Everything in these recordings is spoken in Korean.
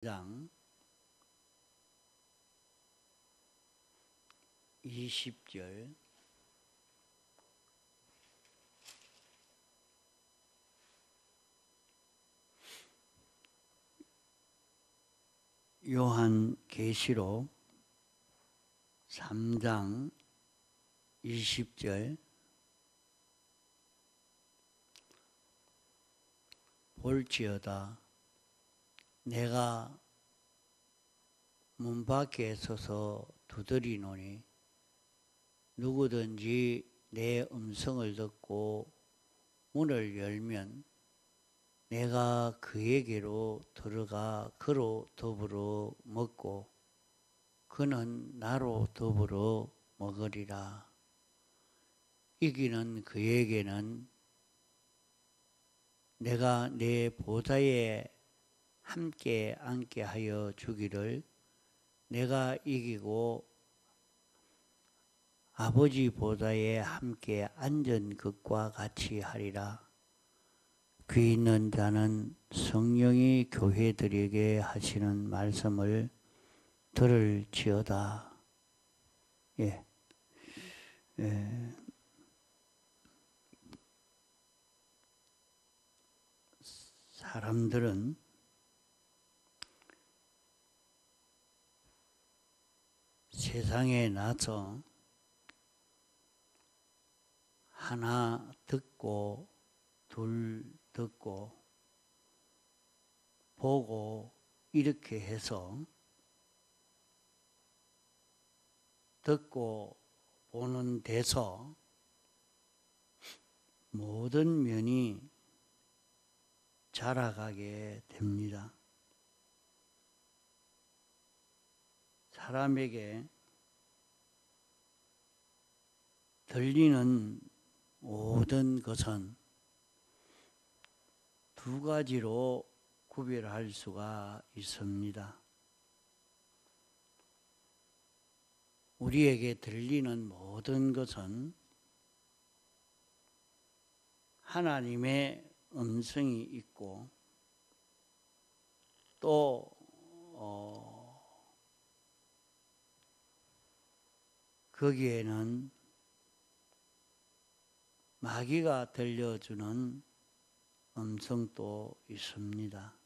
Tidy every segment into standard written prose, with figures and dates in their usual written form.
장 20절 요한계시록 3장 20절 볼지어다 내가 문 밖에 서서 두드리노니 누구든지 내 음성을 듣고 문을 열면 내가 그에게로 들어가 그로 더불어 먹고 그는 나로 더불어 먹으리라. 이기는 그에게는 내가 내 보좌에 함께 앉게 하여 주기를 내가 이기고 아버지 보좌에 함께 앉은 것과 같이 하리라. 귀 있는 자는 성령이 교회들에게 하시는 말씀을 들을지어다. 사람들은 세상에 나서 하나 듣고 둘 듣고 보고 이렇게 해서 듣고 보는 데서 모든 면이 자라가게 됩니다. 사람에게 들리는 모든 것은 두 가지로 구별할 수가 있습니다. 우리에게 들리는 모든 것은 하나님의 음성이 있고 또 거기에는 마귀가 들려주는 음성도 있습니다.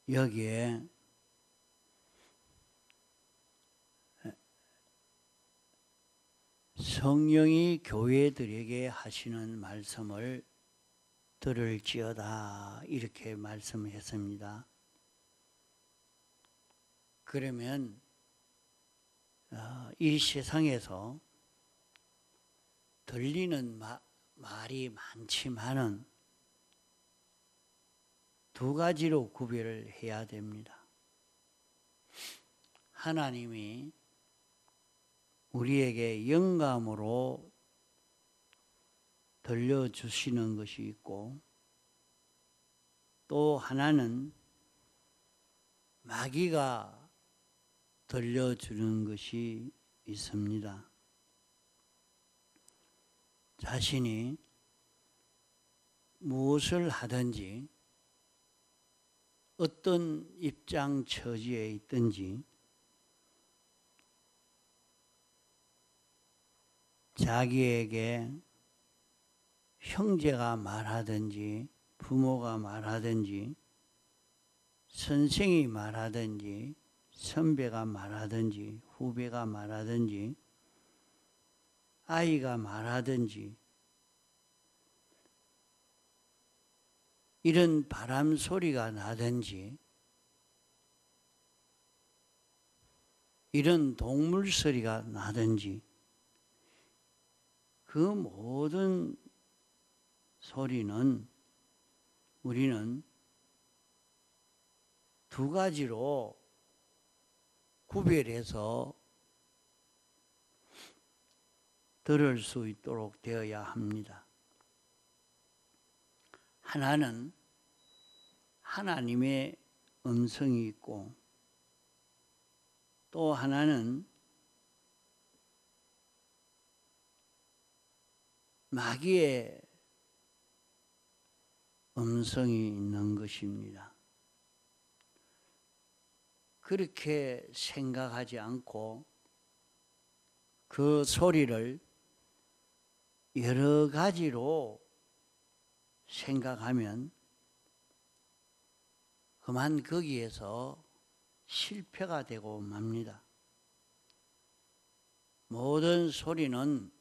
여기에 성령이 교회들에게 하시는 말씀을 들을지어다 이렇게 말씀했습니다. 그러면 이 세상에서 들리는 말이 많지만은 두 가지로 구별을 해야 됩니다. 하나님이 우리에게 영감으로 들려주시는 것이 있고 또 하나는 마귀가 들려주는 것이 있습니다. 자신이 무엇을 하든지 어떤 입장 처지에 있든지 자기에게 형제가 말하든지 부모가 말하든지 선생이 말하든지 선배가 말하든지 후배가 말하든지 아이가 말하든지 이런 바람 소리가 나든지 이런 동물 소리가 나든지 그 모든 소리는 우리는 두 가지로 구별해서 들을 수 있도록 되어야 합니다. 하나는 하나님의 음성이 있고 또 하나는 마귀의 음성이 있는 것입니다. 그렇게 생각하지 않고 그 소리를 여러 가지로 생각하면 그만 거기에서 실패가 되고 맙니다. 모든 소리는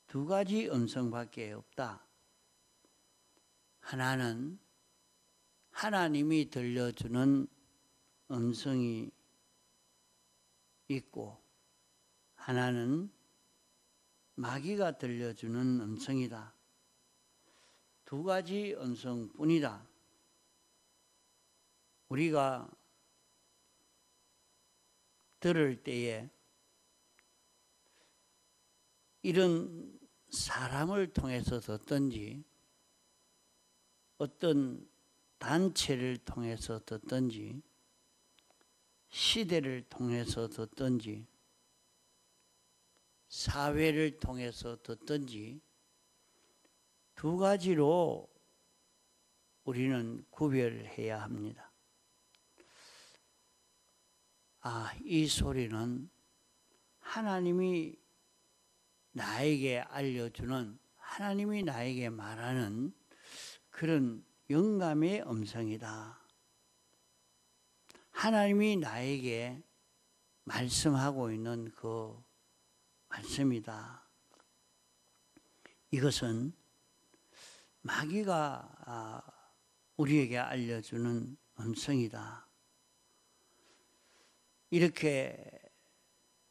두 가지 음성밖에 없다. 하나는 하나님이 들려주는 음성이 있고 하나는 마귀가 들려주는 음성이다. 두 가지 음성뿐이다. 우리가 들을 때에 이런 사람을 통해서 듣든지 어떤 단체를 통해서 듣든지 시대를 통해서 듣든지 사회를 통해서 듣든지 두 가지로 우리는 구별해야 합니다. 이 소리는 하나님이 나에게 알려주는, 하나님이 나에게 말하는 그런 영감의 음성이다. 하나님이 나에게 말씀하고 있는 그 말씀이다. 이것은 마귀가 우리에게 알려주는 음성이다. 이렇게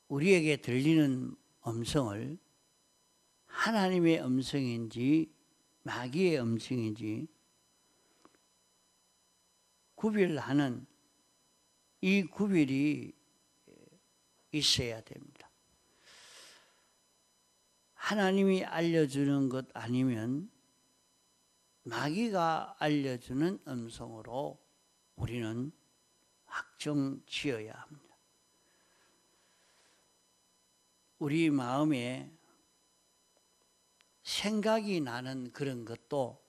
우리에게 들리는 음성을 하나님의 음성인지 마귀의 음성인지 구별하는 이 구별이 있어야 됩니다. 하나님이 알려주는 것 아니면 마귀가 알려주는 음성으로 우리는 확정 지어야 합니다. 우리 마음에 생각이 나는 그런 것도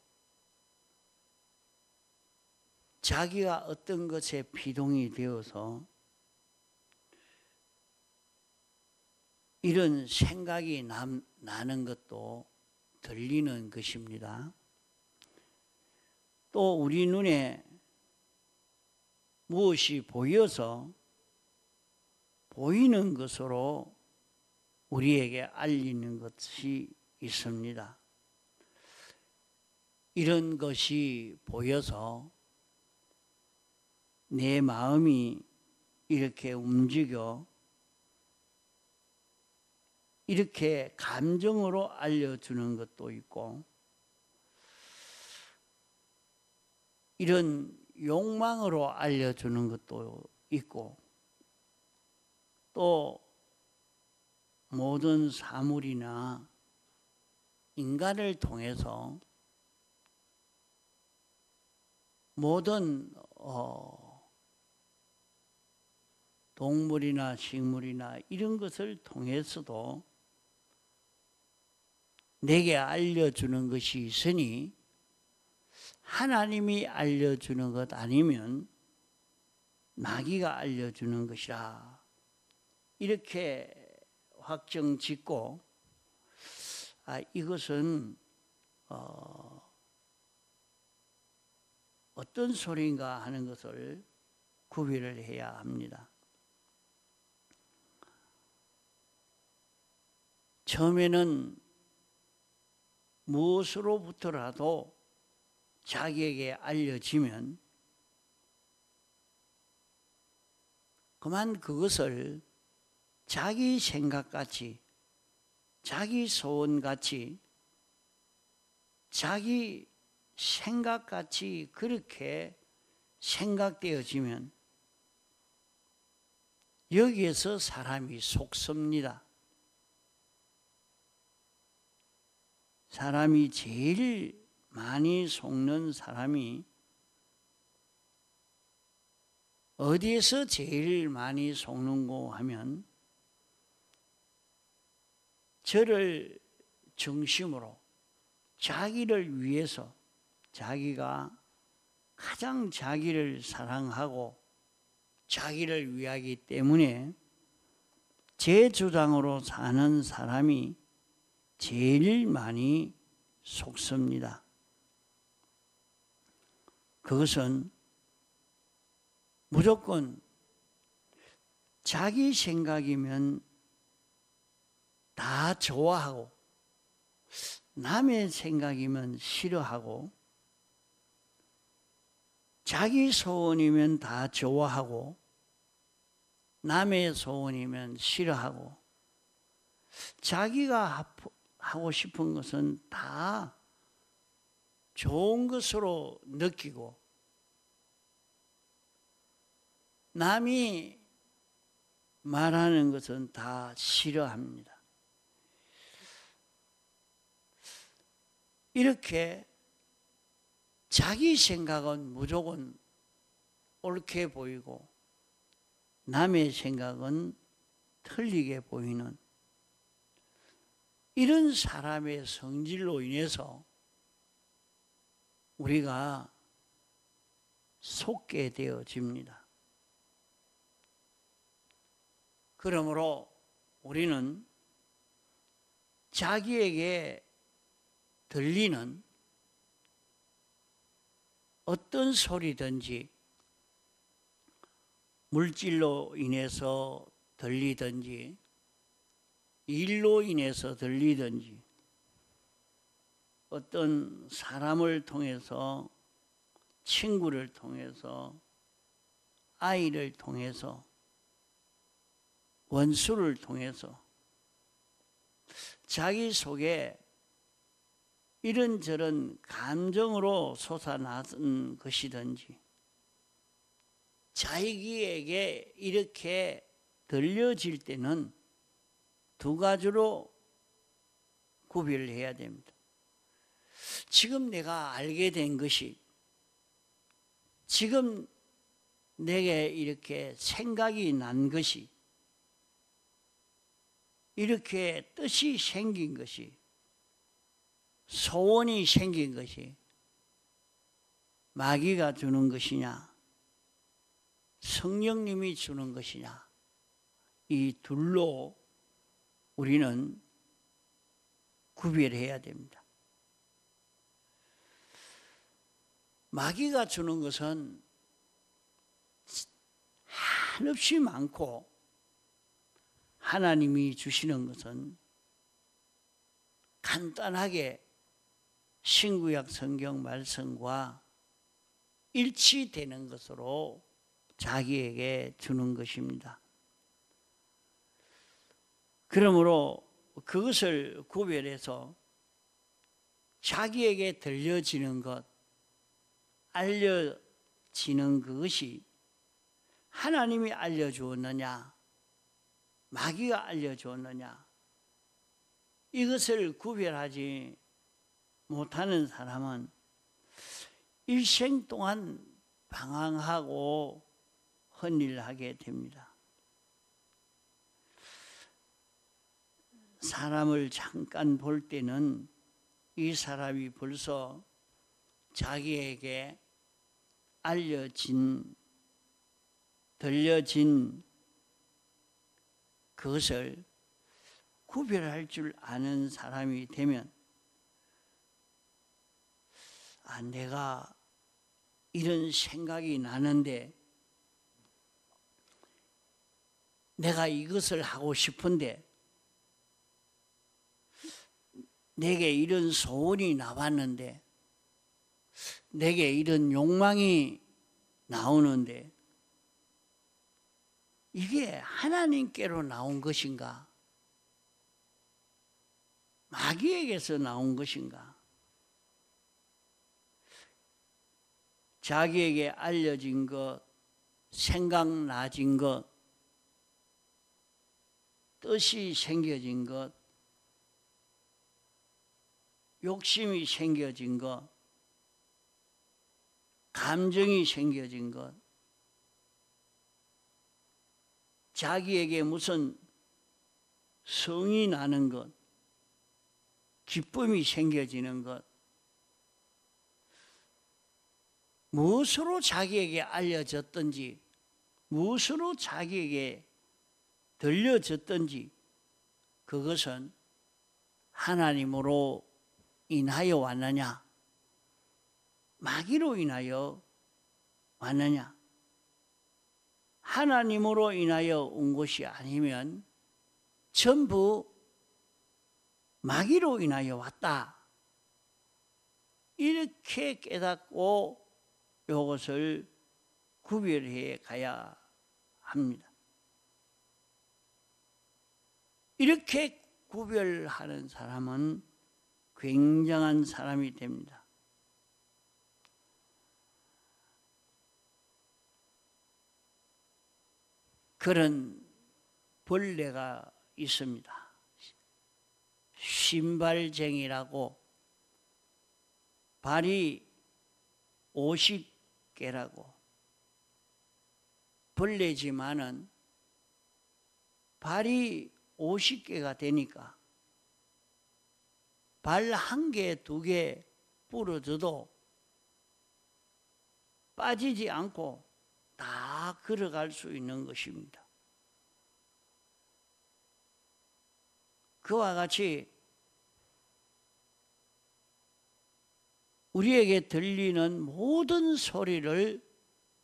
자기가 어떤 것에 피동이 되어서 이런 생각이 나는 것도 들리는 것입니다. 또 우리 눈에 무엇이 보여서 보이는 것으로 우리에게 알리는 것이 있습니다. 이런 것이 보여서 내 마음이 이렇게 움직여 이렇게 감정으로 알려주는 것도 있고 이런 욕망으로 알려주는 것도 있고 또 모든 사물이나 인간을 통해서 모든 동물이나 식물이나 이런 것을 통해서도 내게 알려주는 것이 있으니 하나님이 알려주는 것 아니면 마귀가 알려주는 것이라 이렇게 확정 짓고 이것은 어떤 소리인가 하는 것을 구별을 해야 합니다. 처음에는 무엇으로부터라도 자기에게 알려지면 그만 그것을 자기 생각같이 자기 소원같이 자기 생각같이 그렇게 생각되어지면 여기에서 사람이 속습니다. 사람이 제일 많이 속는 사람이 어디에서 제일 많이 속는고 하면 저를 중심으로 자기를 위해서 자기가 가장 자기를 사랑하고 자기를 위하기 때문에 제 주장으로 사는 사람이 제일 많이 속습니다. 그것은 무조건 자기 생각이면 다 좋아하고 남의 생각이면 싫어하고 자기 소원이면 다 좋아하고 남의 소원이면 싫어하고 자기가 하고 싶은 것은 다 좋은 것으로 느끼고 남이 말하는 것은 다 싫어합니다. 이렇게 자기 생각은 무조건 옳게 보이고 남의 생각은 틀리게 보이는 이런 사람의 성질로 인해서 우리가 속게 되어집니다. 그러므로 우리는 자기에게 들리는 어떤 소리든지 물질로 인해서 들리든지 일로 인해서 들리든지 어떤 사람을 통해서 친구를 통해서 아이를 통해서 원수를 통해서 자기 속에 이런저런 감정으로 솟아나는 것이든지 자기에게 이렇게 들려질 때는 두 가지로 구별을 해야 됩니다. 지금 내가 알게 된 것이 지금 내게 이렇게 생각이 난 것이 이렇게 뜻이 생긴 것이 소원이 생긴 것이 마귀가 주는 것이냐 성령님이 주는 것이냐 이 둘로 우리는 구별해야 됩니다. 마귀가 주는 것은 한없이 많고 하나님이 주시는 것은 간단하게 신구약 성경 말씀과 일치되는 것으로 자기에게 주는 것입니다. 그러므로 그것을 구별해서 자기에게 들려지는 것, 알려지는 그것이 하나님이 알려주었느냐, 마귀가 알려주었느냐, 이것을 구별하지 못하는 사람은 일생 동안 방황하고 헛일하게 됩니다. 사람을 잠깐 볼 때는 이 사람이 벌써 자기에게 알려진, 들려진 그것을 구별할 줄 아는 사람이 되면 내가 이런 생각이 나는데 내가 이것을 하고 싶은데 내게 이런 소원이 나왔는데 내게 이런 욕망이 나오는데 이게 하나님께로 나온 것인가? 마귀에게서 나온 것인가? 자기에게 알려진 것, 생각나진 것, 뜻이 생겨진 것, 욕심이 생겨진 것, 감정이 생겨진 것, 자기에게 무슨 성이 나는 것, 기쁨이 생겨지는 것, 무엇으로 자기에게 알려졌든지 무엇으로 자기에게 들려졌든지 그것은 하나님으로 인하여 왔느냐 마귀로 인하여 왔느냐 하나님으로 인하여 온 것이 아니면 전부 마귀로 인하여 왔다. 이렇게 깨닫고 이것을 구별해 가야 합니다. 이렇게 구별하는 사람은 굉장한 사람이 됩니다. 그런 벌레가 있습니다. 신발쟁이라고 발이 50개라고 벌레지만은 발이 50개가 되니까 발 1개, 2개 부러져도 빠지지 않고 다 걸어갈 수 있는 것입니다. 그와 같이 우리에게 들리는 모든 소리를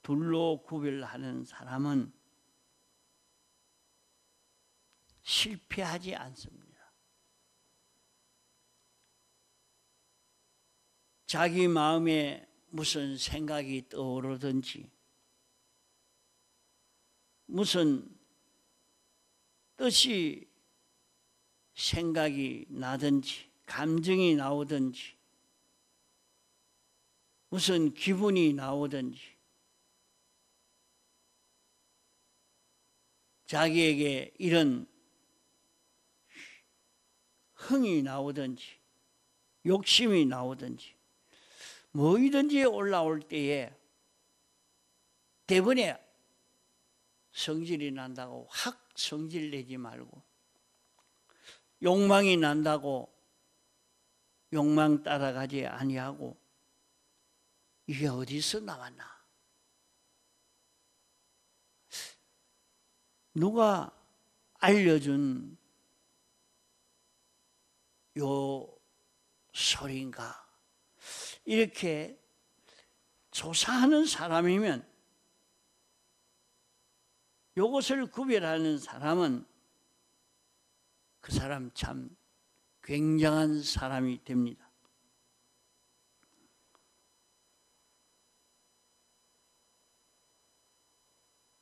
둘로 구별하는 사람은 실패하지 않습니다. 자기 마음에 무슨 생각이 떠오르든지 무슨 뜻이 생각이 나든지 감정이 나오든지 무슨 기분이 나오든지 자기에게 이런 흥이 나오든지 욕심이 나오든지 뭐이든지 올라올 때에 대번에 성질이 난다고 확 성질 내지 말고 욕망이 난다고 욕망 따라가지 아니하고 이게 어디서 나왔나? 누가 알려준 요 소리인가? 이렇게 조사하는 사람이면 요것을 구별하는 사람은 그 사람 참 굉장한 사람이 됩니다.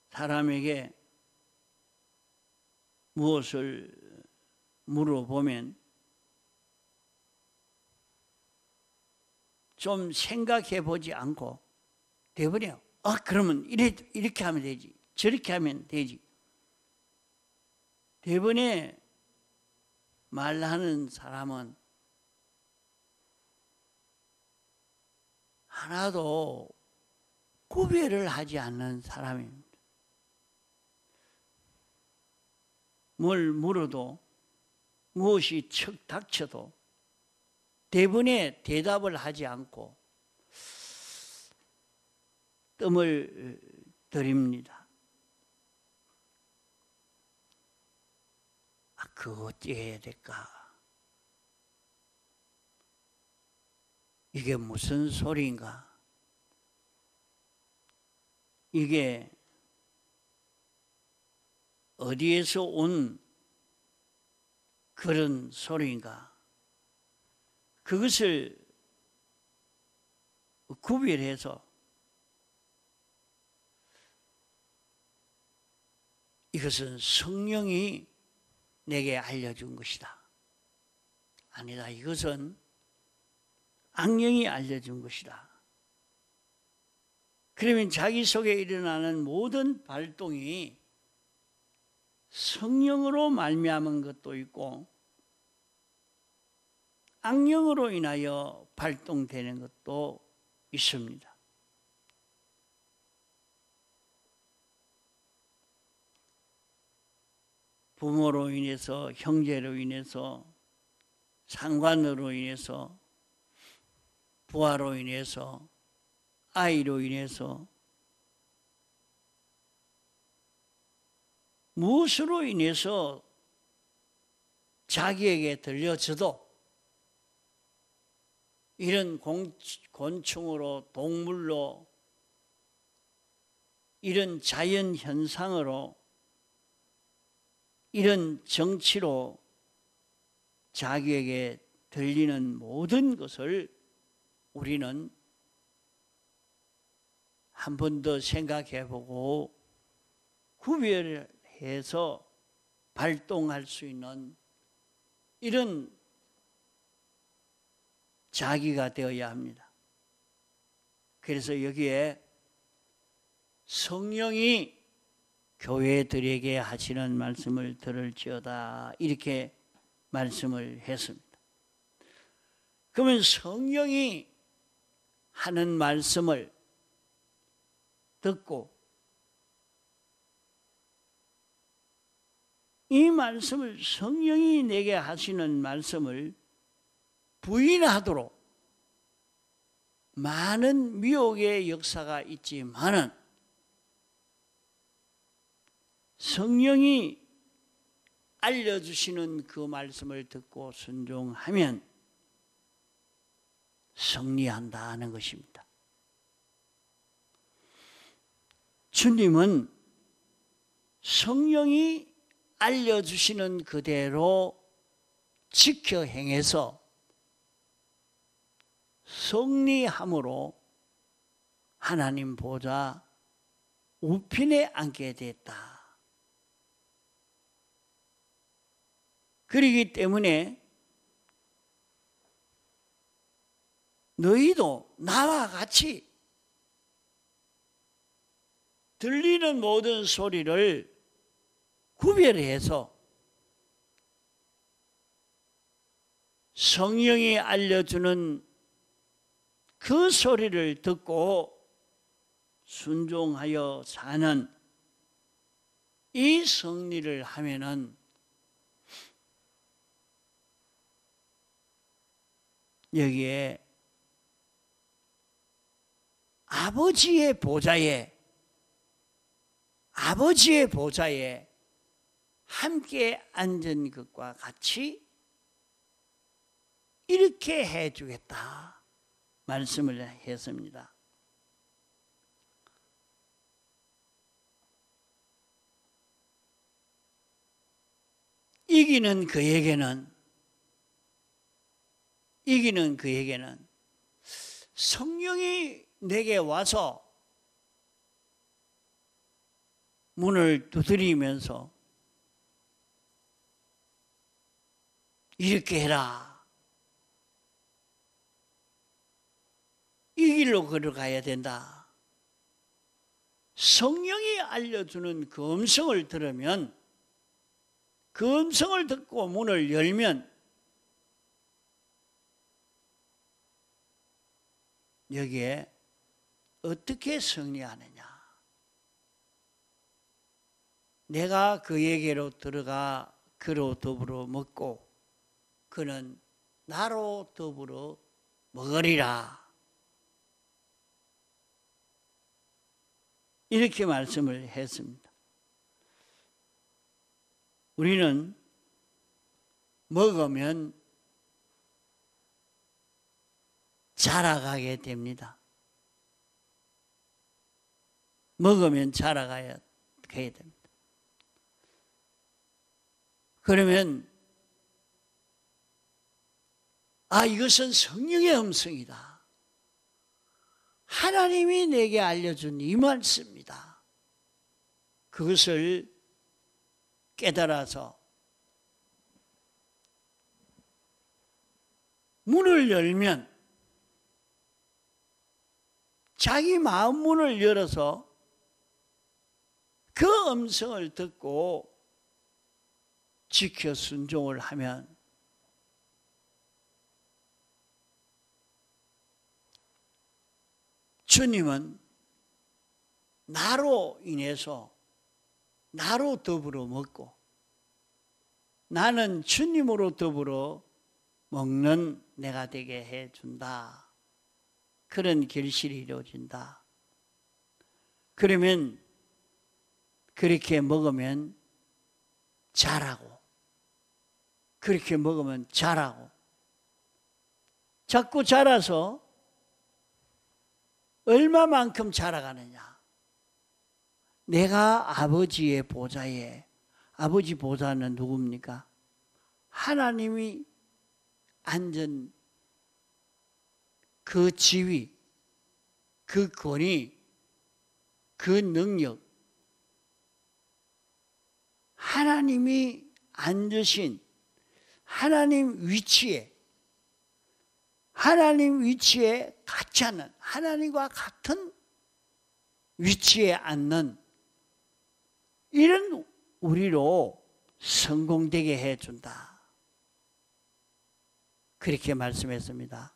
사람에게 무엇을 물어보면 좀 생각해 보지 않고 대번에 그러면 이렇게 하면 되지 저렇게 하면 되지 대번에 말하는 사람은 하나도 구별을 하지 않는 사람입니다. 뭘 물어도 무엇이 척 닥쳐도 대번에 대답을 하지 않고 뜸을 들입니다. 그거 어떻게 해야 될까? 이게 무슨 소리인가? 이게 어디에서 온 그런 소리인가? 그것을 구별해서 이것은 성령이 내게 알려준 것이다. 아니다. 이것은 악령이 알려준 것이다. 그러면 자기 속에 일어나는 모든 발동이 성령으로 말미암은 것도 있고 악령으로 인하여 발동되는 것도 있습니다. 부모로 인해서, 형제로 인해서, 상관으로 인해서, 부하로 인해서, 아이로 인해서 무엇으로 인해서 자기에게 들려져도 이런 곤충으로 동물로 이런 자연 현상으로 이런 정치로 자기에게 들리는 모든 것을 우리는 한 번 더 생각해 보고 구별해서 발동할 수 있는 이런 자기가 되어야 합니다. 그래서 여기에 성령이 교회들에게 하시는 말씀을 들을지어다 이렇게 말씀을 했습니다. 그러면 성령이 하는 말씀을 듣고 이 말씀을 성령이 내게 하시는 말씀을 부인하도록 많은 미혹의 역사가 있지만은 성령이 알려주시는 그 말씀을 듣고 순종하면 승리한다는 것입니다. 주님은 성령이 알려주시는 그대로 지켜 행해서 승리함으로 하나님 보좌 우편에 앉게 됐다. 그렇기 때문에 너희도 나와 같이 들리는 모든 소리를 구별해서 성령이 알려주는 그 소리를 듣고 순종하여 사는 이 승리를 하면은 여기에 아버지의 보좌에 함께 앉은 것과 같이 이렇게 해주겠다 말씀을 했습니다. 이기는 그에게는 성령이 내게 와서 문을 두드리면서 이렇게 해라. 이 길로 걸어가야 된다. 성령이 알려주는 그 음성을 들으면 그 음성을 듣고 문을 열면 여기에 어떻게 승리하느냐. 내가 그에게로 들어가 그로 더불어 먹고 그는 나로 더불어 먹으리라. 이렇게 말씀을 했습니다. 우리는 먹으면 자라가게 됩니다. 먹으면 자라가야 됩니다. 그러면 이것은 성령의 음성이다. 하나님이 내게 알려준 이 말씀이다. 그것을 깨달아서 문을 열면 자기 마음 문을 열어서 그 음성을 듣고 지켜 순종을 하면 주님은 나로 인해서 나로 더불어 먹고 나는 주님으로 더불어 먹는 내가 되게 해준다. 그런 결실이 이루어진다. 그러면 그렇게 먹으면 자라고, 그렇게 먹으면 자라고, 자꾸 자라서 얼마만큼 자라가느냐. 내가 아버지의 보좌에, 아버지 보좌는 누굽니까? 하나님이 앉은 그 지위, 그 권위, 그 능력, 하나님이 앉으신 하나님 위치에, 하나님 위치에 같지 않은, 하나님과 같은 위치에 앉는 이런 우리로 성공되게 해준다. 그렇게 말씀했습니다.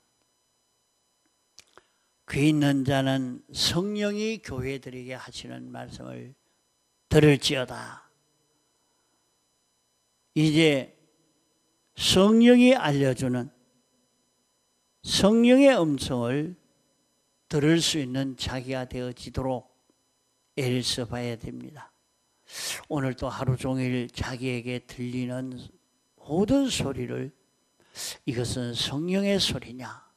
귀 있는 자는 성령이 교회들에게 하시는 말씀을 들을지어다. 이제 성령이 알려주는 성령의 음성을 들을 수 있는 자기가 되어지도록 애를 써봐야 됩니다. 오늘 또 하루 종일 자기에게 들리는 모든 소리를 이것은 성령의 소리냐,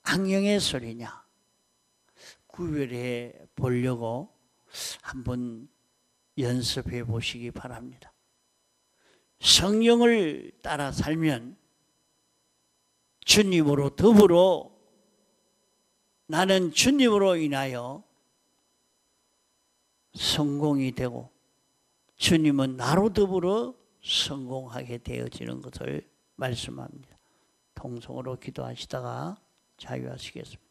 악령의 소리냐 구별해 보려고 한번 연습해 보시기 바랍니다. 성령을 따라 살면 주님으로 더불어 나는 주님으로 인하여 성공이 되고 주님은 나로 더불어 성공하게 되어지는 것을 말씀합니다. 통성으로 기도하시다가 자유하시겠습니다.